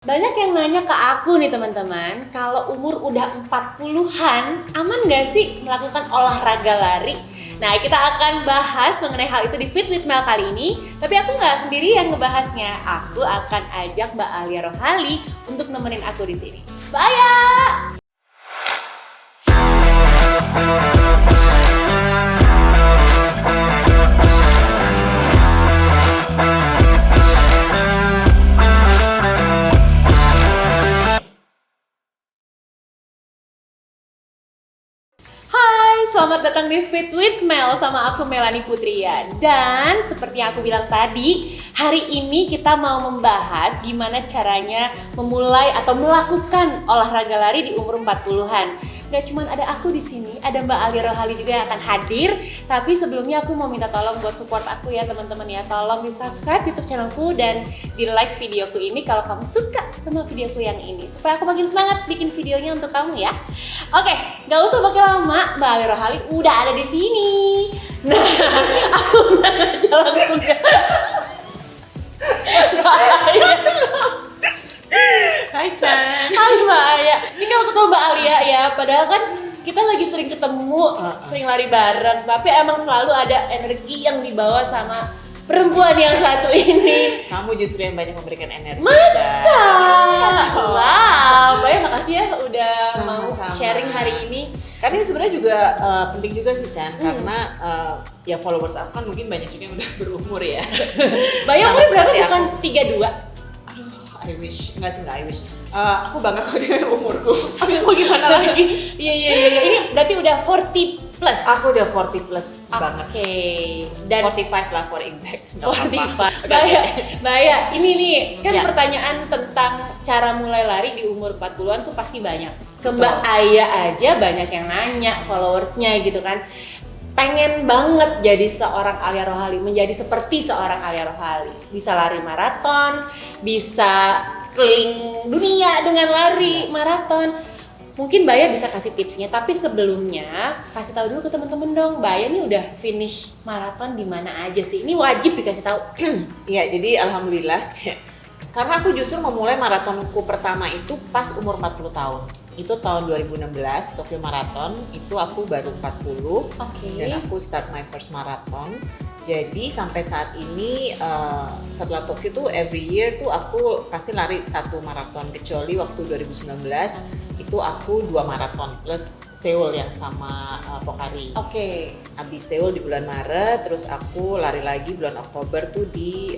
Banyak yang nanya ke aku nih teman-teman, kalau umur udah 40-an, aman nggak sih melakukan olahraga lari? Nah, kita akan bahas mengenai hal itu di Fit with Mel kali ini. Tapi aku nggak sendirian ngebahasnya. Aku akan ajak Mbak Alia Rohali untuk nemenin aku di sini. Mbak Alia! Selamat datang di Fit with Mel sama aku Melanie Putria. Dan seperti yang aku bilang tadi, hari ini kita mau membahas gimana caranya memulai atau melakukan olahraga lari di umur 40-an. Gak cuma ada aku di sini, ada Mbak Alia Rohali juga yang akan hadir. Tapi sebelumnya aku mau minta tolong buat support aku ya teman-teman ya. Tolong di subscribe YouTube channelku dan di like videoku ini kalau kamu suka sama videoku yang ini, supaya aku makin semangat bikin videonya untuk kamu ya. Oke, gak usah pakai lama, Mbak Alia Rohali udah ada di sini. Nah, aku udah aja langsung ya. Hai Chan. Hai Mbak Alia. Ini kalau ketemu Mbak Alia ya, padahal kan kita lagi sering ketemu, sering lari bareng, tapi emang selalu ada energi yang dibawa sama perempuan yang satu ini. Kamu justru yang banyak memberikan energi. Masa? Wow, Mbak Alia makasih ya udah mau Sama-sama. sharing hari ini. Karena ini sebenarnya juga penting juga sih Chan, karena ya followers aku kan mungkin banyak juga yang udah berumur ya. Mbak Alia Sama umur berapa? seperti Bukan aku. 32? I wish, enggak sih, I wish. Aku bangga kok dengan umurku. Tapi mau gimana lagi? Iya. Ini berarti udah 40 plus. Aku udah 40 plus banget. Oke. Dan 45 lah for exact. Nggak 45. apa-apa. Mbak Alia, ini nih kan Ya. pertanyaan tentang cara mulai lari di umur 40-an tuh pasti banyak. Ke Betul. Mbak Alia aja banyak yang nanya followersnya gitu kan. Pengen banget jadi seorang Alia Rohali, menjadi seperti seorang Alia Rohali. Bisa lari maraton, bisa keliling dunia dengan lari maraton. Mungkin Mbak Aya bisa kasih tipsnya, tapi sebelumnya kasih tahu dulu ke teman-teman dong, Mbak Aya nih udah finish maraton di mana aja sih? Ini wajib dikasih tahu. Iya, jadi alhamdulillah. Karena aku justru memulai maratonku pertama itu pas umur 40 tahun. Itu tahun 2016 Tokyo Marathon, itu aku baru 40. Oke. Dan aku start my first marathon. Jadi sampai saat ini setelah Tokyo tuh every year tuh aku pasti lari satu maraton, kecuali waktu 2019 itu aku 2 maraton plus Seoul yang sama Pocari. Oke. Habis Seoul di bulan Maret, terus aku lari lagi bulan Oktober tuh di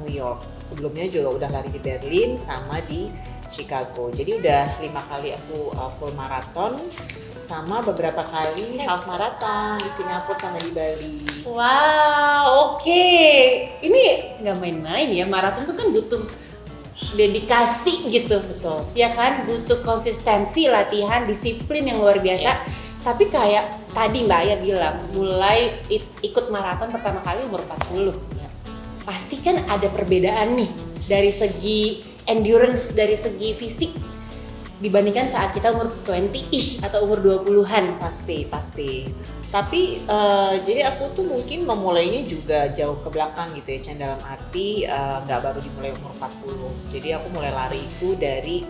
New York. Sebelumnya juga udah lari di Berlin sama di Chicago. Jadi udah 5 kali aku full marathon sama beberapa kali half marathon di Singapura sama di Bali. Wow, oke. Ini nggak main-main ya, maraton tuh kan butuh dedikasi gitu. Betul. Ya kan, butuh konsistensi, latihan, disiplin yang luar biasa. Ya. Tapi kayak tadi Mbak Aya bilang, mulai ikut maraton pertama kali umur 40. Ya. Pasti kan ada perbedaan nih dari segi endurance, dari segi fisik dibandingkan saat kita umur 20-ish atau umur 20-an. Pasti. Tapi jadi aku tuh mungkin memulainya juga jauh ke belakang gitu ya, Chan, dalam arti nggak baru dimulai umur 40. Jadi aku mulai lari itu dari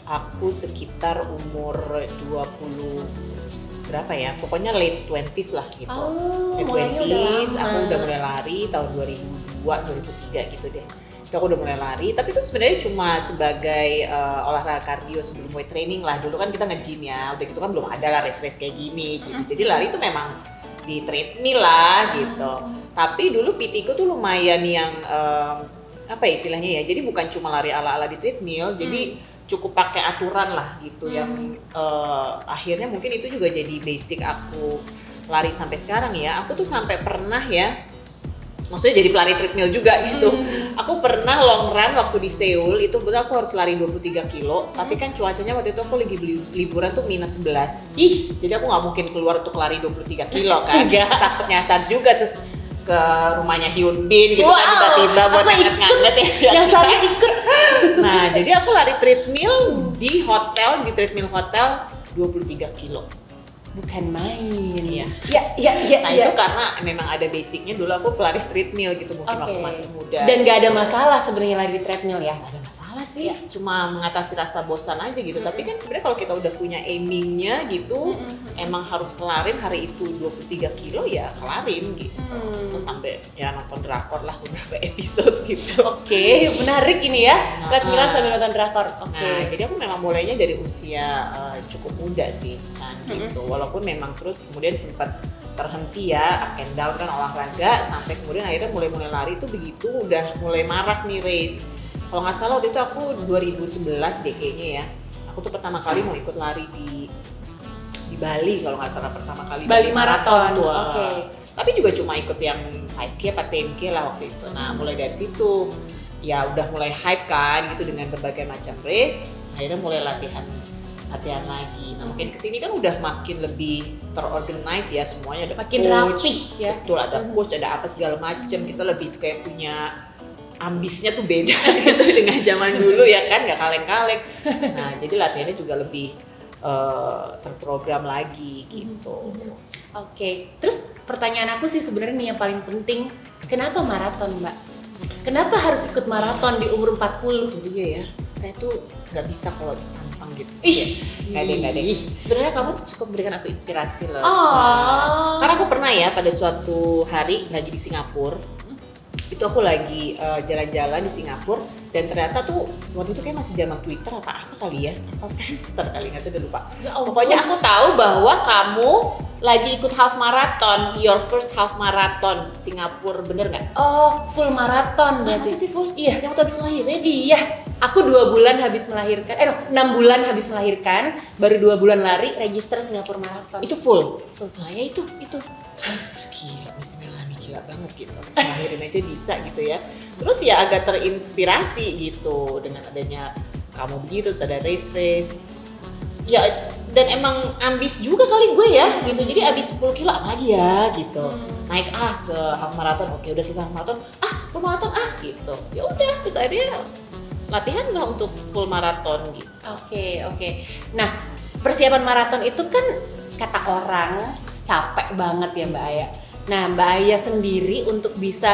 aku sekitar umur 20 berapa ya, pokoknya late 20s lah gitu. Oh, Late mulainya udah 20s, lama. aku udah mulai lari tahun 2002, 2003 gitu deh. Itu aku udah mulai lari, tapi itu sebenarnya cuma sebagai olahraga kardio sebelum weight training lah. Dulu kan kita nge-gym ya, udah gitu kan belum ada lah race-race kayak gini gitu. Jadi lari itu memang di treadmill lah gitu. Tapi dulu PT ku tuh lumayan yang apa ya istilahnya ya, jadi bukan cuma lari ala-ala di treadmill, jadi cukup pakai aturan lah gitu yang akhirnya mungkin itu juga jadi basic aku lari sampai sekarang ya. Aku tuh sampai pernah ya, maksudnya jadi pelari treadmill juga gitu. Aku pernah long run waktu di Seoul, itu betul aku harus lari 23 kilo, tapi kan cuacanya waktu itu aku lagi liburan tuh -11. Ih, Jadi aku nggak mungkin keluar untuk lari 23 kilo kan. Takut nyasar juga, terus ke rumahnya Hyun Bin gitu kan tiba-tiba buat aku nganget-nganget ya. yang sampai ikut. Nah, jadi aku lari treadmill di hotel, di treadmill hotel 23 kilo. Bukan main. Iya. Iya. Nah itu karena memang ada basicnya, dulu aku pelari treadmill gitu mungkin Oke. waktu masih muda. Dan gak ada masalah sebenarnya lari di treadmill ya? Gak ada masalah sih, cuma mengatasi rasa bosan aja gitu. Tapi kan sebenarnya kalau kita udah punya aimingnya gitu, emang harus kelarin hari itu 23 kilo ya kelarin gitu. Terus sampai ya nonton drakor lah beberapa episode gitu. Oke, menarik ini ya. Treadmillan sambil nonton drakor. Oke. Nah, jadi aku memang mulainya dari usia cukup muda sih, Chan, gitu. Walaupun memang terus kemudian sempat terhenti ya, up and down kan olahraga, sampai kemudian akhirnya mulai lari itu begitu udah mulai marak nih race. Kalau nggak salah waktu itu aku 2011 deh kayaknya ya. Aku tuh pertama kali mau ikut lari di Bali kalau nggak salah pertama kali. Bali Marathon. Tuh. Oke. Tapi juga cuma ikut yang 5K apa 10K lah waktu itu. Nah, mulai dari situ ya udah mulai hype kan gitu dengan berbagai macam race. Akhirnya mulai latihan lagi. Nah mungkin kesini kan udah makin lebih terorganize ya, semuanya ada Makin coach, rapih ya. betul, ada coach, ada apa segala macam. Kita lebih kayak punya ambisnya tuh beda gitu dengan zaman dulu ya kan, nggak kaleng-kaleng. Nah jadi latihannya juga lebih terprogram lagi gitu. Oke. Terus pertanyaan aku sih sebenarnya nih yang paling penting, kenapa maraton, Mbak? Kenapa harus ikut maraton di umur 40? Itu dia ya, saya tuh nggak bisa kalau tampang gitu. Ih, Nggak ada. Sebenarnya kamu tuh cukup memberikan aku inspirasi loh. Oh. Karena aku pernah ya pada suatu hari lagi di Singapura, itu aku lagi jalan-jalan di Singapura dan ternyata tuh waktu itu kayak masih zaman Twitter apa kali ya, apa Friendster kali nggak tuh udah lupa. Pokoknya aku tahu bahwa kamu lagi ikut half marathon, your first half marathon Singapura, bener nggak? Oh, full maraton berarti. Masa sih full? Iya. Yang waktu habis ngelahirin? Iya, aku 2 bulan habis melahirkan, 6 bulan habis melahirkan, baru 2 bulan lari, register Singapura Marathon. Itu full. Nah ya itu. Gila, Miss Melanie gila banget gitu. Habis ngelahirin aja bisa gitu ya. Terus ya agak terinspirasi gitu dengan adanya kamu begitu, terus ada race. Ya dan emang ambis juga kali gue ya gitu. Jadi abis 10 kilo apa lagi ya gitu. Naik ke half marathon. Oke, udah selesai half marathon. Full marathon gitu. Ya udah, terus akhirnya latihan lah untuk full marathon gitu. Oke. Nah, persiapan maraton itu kan kata orang capek banget ya Mbak Aya. Nah, Mbak Aya sendiri untuk bisa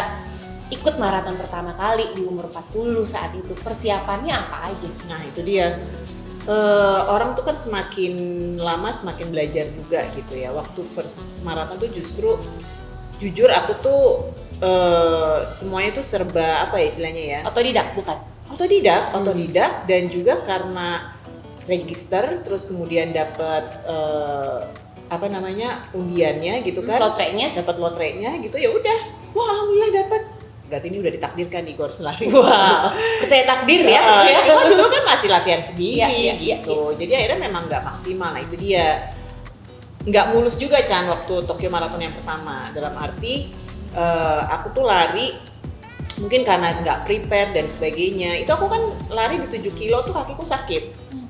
ikut maraton pertama kali di umur 40 saat itu, persiapannya apa aja? Nah itu dia. Orang tuh kan semakin lama semakin belajar juga gitu ya. Waktu first marathon tuh justru jujur aku tuh semuanya tuh serba apa ya istilahnya ya? Otodidak bukan? Otodidak dan juga karena register terus kemudian dapat undiannya gitu kan? Dapat lotrenya gitu ya udah. Wah alhamdulillah dapat. Berarti ini udah ditakdirkan nih gue harus lari. Wah, percaya takdir ya. Cuma dulu kan masih latihan sendiri Iya. gitu. Jadi akhirnya memang nggak maksimal. Nah itu dia. Nggak mulus juga Chan waktu Tokyo Marathon yang pertama. Dalam arti aku tuh lari mungkin karena nggak prepare dan sebagainya. Itu aku kan lari di 7 kilo tuh kakiku sakit.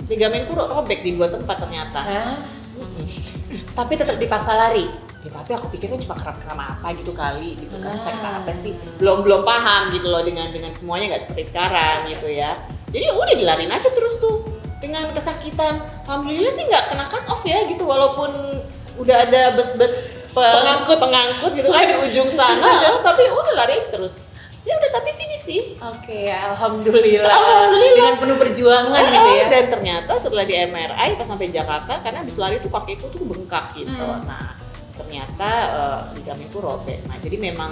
Ligamenku robek di 2 tempat ternyata. Tapi tetap dipaksa lari. Ya, tapi aku pikirnya cuma kram-kram apa gitu kali gitu kan, sakit apa sih, belum paham gitu loh dengan semuanya nggak seperti sekarang gitu ya. Jadi udah dilarin aja terus tuh dengan kesakitan. Alhamdulillah sih nggak kena cut off ya gitu, walaupun udah ada bus-bus pengangkut gitu kan di ujung sana tapi udah lari aja terus. Ya udah tapi finish sih. Oke, alhamdulillah. Dengan penuh perjuangan gitu ya. Dan ternyata setelah di MRI pas sampai Jakarta karena habis lari tuh kakiku tuh bengkak gitu. Nah ternyata ligamenku robek. Nah jadi memang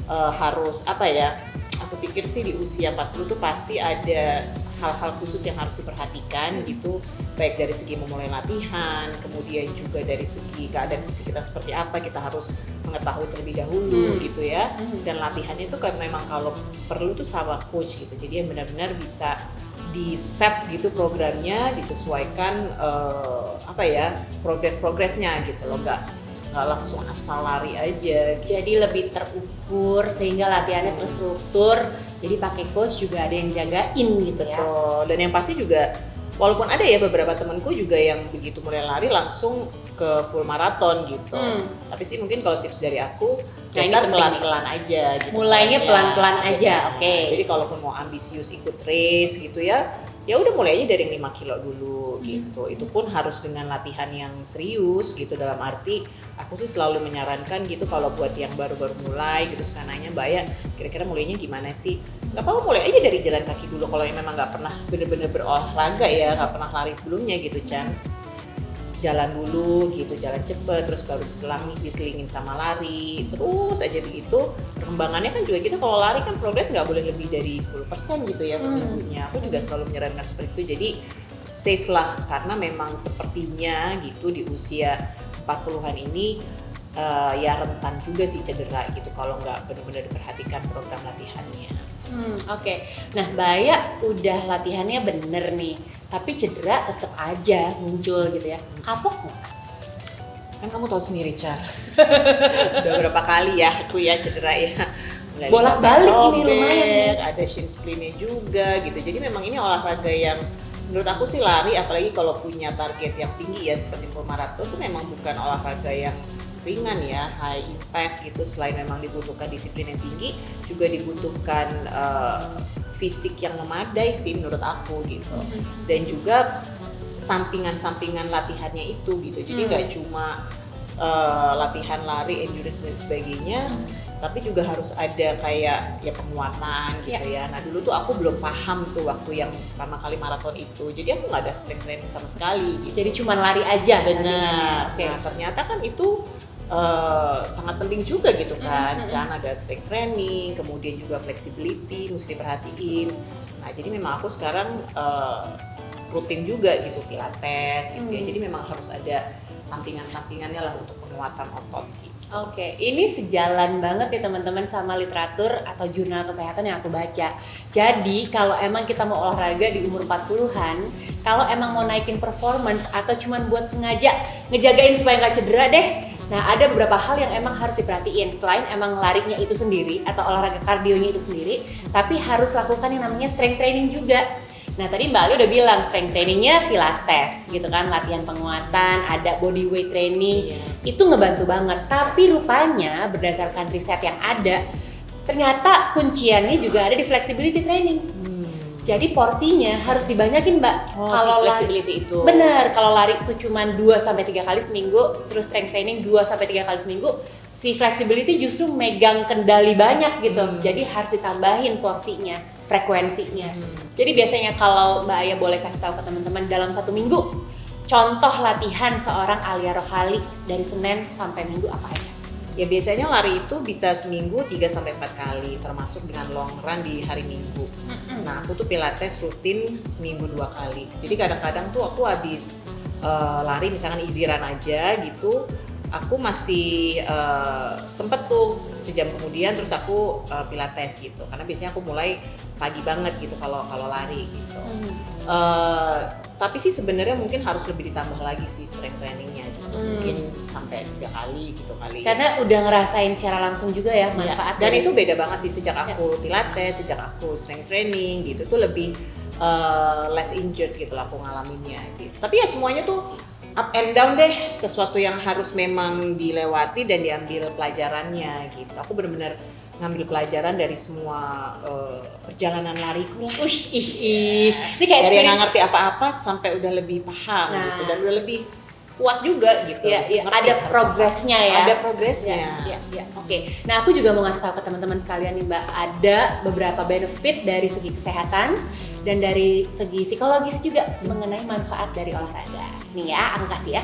harus apa ya, aku pikir sih di usia 40 tuh pasti ada hal-hal khusus yang harus diperhatikan gitu, baik dari segi memulai latihan, kemudian juga dari segi keadaan fisik kita seperti apa, kita harus mengetahui terlebih dahulu gitu ya. Dan latihannya itu kan memang kalau perlu tuh sama coach gitu, jadi yang benar-benar bisa di set gitu programnya, disesuaikan progresnya gitu loh, nggak langsung asal lari aja. Jadi lebih terukur sehingga latihannya terstruktur. Jadi pakai coach juga ada yang jagain gitu ya. Betul. Dan yang pasti juga walaupun ada ya beberapa temanku juga yang begitu mulai lari langsung ke full marathon gitu. Tapi sih mungkin kalau tips dari aku, ini pelan-pelan aja gitu. Mulainya pelan-pelan aja. Oke. Jadi kalaupun mau ambisius ikut race gitu ya, ya udah mulai aja dari yang 5 kilo dulu gitu. Itu pun harus dengan latihan yang serius gitu, dalam arti aku sih selalu menyarankan gitu kalau buat yang baru-baru mulai gitu, suka nanya Mbak ya kira-kira mulainya gimana sih, nggak apa-apa mulai aja dari jalan kaki dulu kalau yang memang nggak pernah bener-bener berolahraga ya, nggak pernah lari sebelumnya gitu Chan. Jalan dulu gitu, jalan cepet, terus baru diselingin sama lari, terus aja begitu. Perkembangannya kan juga kita kalau lari kan progres nggak boleh lebih dari 10% gitu ya per minggunya. Aku juga selalu menyarankan seperti itu, jadi safe lah, karena memang sepertinya gitu di usia 40-an ini ya rentan juga sih cedera gitu kalau nggak benar-benar diperhatikan program latihannya. Oke. Nah, Mbak Aya udah latihannya bener nih, tapi cedera tetap aja muncul gitu ya. Kapok nggak? Kan kamu tahu sendiri Char, udah berapa kali ya aku ya cedera ya. Mulai Bolak-balik ini robek, lumayan nih. ada shin splintnya juga gitu. Jadi memang ini olahraga yang menurut aku sih lari, apalagi kalau punya target yang tinggi ya seperti full marathon, itu memang bukan olahraga yang ringan ya, high impact gitu. Selain memang dibutuhkan disiplin yang tinggi, juga dibutuhkan fisik yang memadai sih menurut aku gitu. Dan juga sampingan-sampingan latihannya itu gitu. Jadi nggak cuma latihan lari, endurance dan sebagainya, tapi juga harus ada kayak ya penguatan gitu ya. Nah dulu tuh aku belum paham tuh waktu yang pertama kali maraton itu, jadi aku nggak ada strength training sama sekali gitu. Jadi cuma lari aja. Benar. Oke. Nah ternyata kan itu sangat penting juga gitu kan. Jangan ada strength training, kemudian juga flexibility mesti diperhatiin. Nah jadi memang aku sekarang rutin juga gitu pilates gitu ya. Jadi memang harus ada sampingan-sampingannya lah untuk penguatan otot gitu. Oke, ini sejalan banget nih teman-teman sama literatur atau jurnal kesehatan yang aku baca. Jadi kalau emang kita mau olahraga di umur 40-an, kalau emang mau naikin performance atau cuman buat sengaja ngejagain supaya nggak cedera deh, nah ada beberapa hal yang emang harus diperhatiin. Selain emang larinya itu sendiri atau olahraga kardionya itu sendiri, tapi harus lakukan yang namanya strength training juga. Nah tadi Mbak Ali udah bilang strength trainingnya pilates gitu kan, latihan penguatan, ada body weight training, itu ngebantu banget. Tapi rupanya berdasarkan riset yang ada, ternyata kunciannya juga ada di flexibility training. Jadi porsinya harus dibanyakin Mbak. Kalau flexibility itu. Bener, kalau lari itu cuma 2-3 kali seminggu, terus strength training 2-3 kali seminggu, si flexibility justru megang kendali banyak gitu. Jadi harus ditambahin porsinya, frekuensinya. Jadi biasanya kalau Mbak Aya boleh kasih tahu ke teman-teman dalam 1 minggu, contoh latihan seorang Alia Rohali dari Senin sampai Minggu apa aja? Ya biasanya lari itu bisa seminggu 3-4 kali, termasuk dengan long run di hari Minggu. Nah aku tuh pilates rutin seminggu 2 kali. Jadi kadang-kadang tuh aku habis lari misalkan easy run aja gitu, aku masih sempet tuh sejam kemudian terus aku pilates gitu. Karena biasanya aku mulai pagi banget gitu kalau lari gitu. Tapi sih sebenarnya mungkin harus lebih ditambah lagi sih strength trainingnya gitu. Mungkin sampai 3 kali gitu kali. Karena udah ngerasain secara langsung juga ya manfaat. Dan itu beda banget sih sejak aku pilates, sejak aku strength training gitu tuh lebih less injured gitu lah aku ngalaminnya gitu. Tapi ya semuanya tuh up and down deh, sesuatu yang harus memang dilewati dan diambil pelajarannya gitu. Aku benar-benar ngambil pelajaran dari semua perjalanan lariku lah. Ini kayak dari yang nggak ngerti apa-apa sampai udah lebih paham gitu, dan udah lebih kuat juga gitu. Ada progresnya ya. Ada progresnya. Oke. Nah, aku juga mau ngasih tahu ke teman-teman sekalian nih, Mbak, ada beberapa benefit dari segi kesehatan dan dari segi psikologis juga mengenai manfaat dari olahraga. Nih ya, aku kasih ya.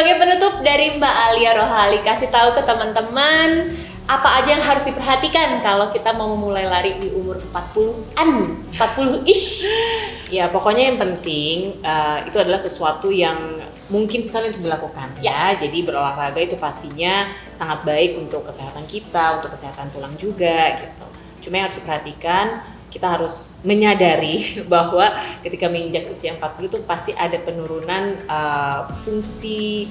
Sebagai penutup dari Mbak Alia Rohali, kasih tahu ke teman-teman apa aja yang harus diperhatikan kalau kita mau memulai lari di umur 40-an, 40-ish. Ya pokoknya yang penting itu adalah sesuatu yang mungkin sekali untuk dilakukan ya. Jadi berolahraga itu pastinya sangat baik untuk kesehatan kita, untuk kesehatan tulang juga gitu. Cuma yang harus diperhatikan, kita harus menyadari bahwa ketika menginjak usia 40 itu pasti ada penurunan fungsi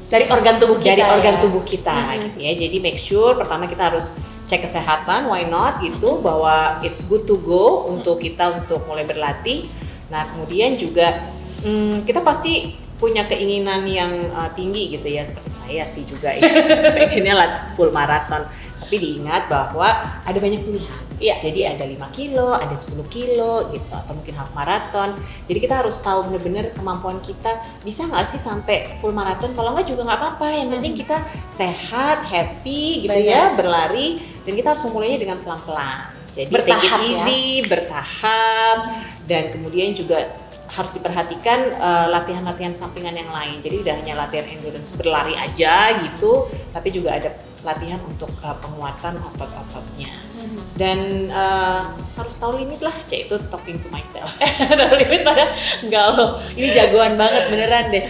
Dari organ tubuh kita. Gitu ya. Jadi make sure pertama kita harus cek kesehatan, why not gitu, bahwa it's good to go untuk kita untuk mulai berlatih. Nah kemudian juga kita pasti punya keinginan yang tinggi gitu ya, seperti saya sih juga ya, pengennya full marathon. Tapi diingat bahwa ada banyak pilihan. Iya. Jadi ada 5 kilo, ada 10 kilo gitu, atau mungkin half marathon. Jadi kita harus tahu benar-benar kemampuan kita, bisa nggak sih sampai full marathon. Kalau nggak juga nggak apa-apa, yang penting kita sehat, happy gitu ya, berlari. Dan kita harus memulainya dengan pelan-pelan. Jadi Bertahap, take it easy, bertahap. Dan kemudian juga harus diperhatikan latihan-latihan sampingan yang lain. Jadi tidak hanya latihan endurance berlari aja gitu, tapi juga ada latihan untuk penguatan otot-ototnya. Dan harus tahu limit lah, itu talking to myself. Tahu limit pada enggak loh, ini jagoan banget beneran deh.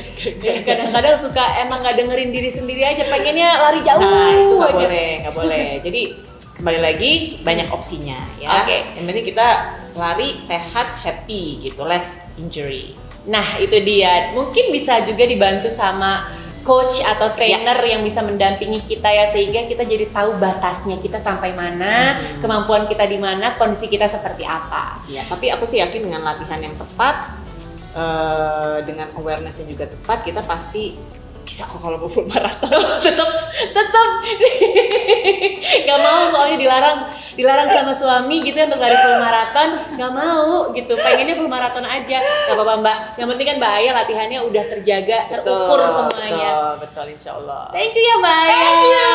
Kadang-kadang suka emang nggak dengerin diri sendiri aja, pengennya lari jauh. Nah itu nggak aja. nggak boleh. Jadi kembali lagi banyak opsinya ya. Oke. Yang penting kita lari sehat, happy gitu, less injury. Nah itu dia, mungkin bisa juga dibantu sama coach atau trainer yang bisa mendampingi kita ya, sehingga kita jadi tahu batasnya kita sampai mana, kemampuan kita di mana, kondisi kita seperti apa. Ya, tapi aku sih yakin dengan latihan yang tepat, dengan awareness yang juga tepat, kita pasti bisa kok kalau mau full marathon. tetep nggak mau, soalnya dilarang sama suami gitu untuk lari full maraton, nggak mau gitu, pengennya full maraton aja. Nggak apa-apa Mbak, yang penting kan Mbak Aya latihannya udah terjaga, terukur semuanya. Betul insyaallah. Thank you ya Mbak Aya.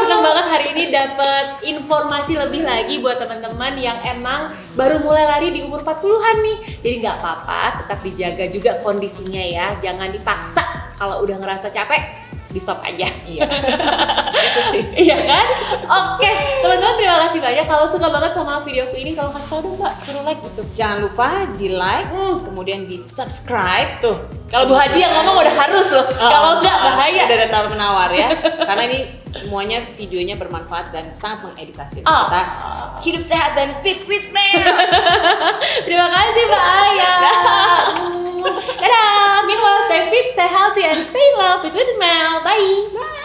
Senang banget hari ini dapat informasi lebih lagi buat teman-teman yang emang baru mulai lari di umur 40-an nih. Jadi nggak apa-apa, tetap dijaga juga kondisinya ya, jangan dipaksa. Kalau udah ngerasa capek, di stop aja. Iya. Itu sih. Iya kan? Oke, teman-teman terima kasih banyak. Kalau suka banget sama videoku ini, kalau kasih tau dong Mbak, suruh like gitu. Jangan lupa di like, kemudian di subscribe tuh. Kalau Bu Haji yang ngomong udah harus loh. Kalau enggak bahaya. Udah ada tawar menawar ya. Karena ini semuanya videonya bermanfaat dan sangat mengedukasi untuk kita hidup sehat dan fit with Mel. Terima kasih Mbak Aya. Dadah. Meanwhile, stay fit, stay healthy, and stay in love with Mel. Bye.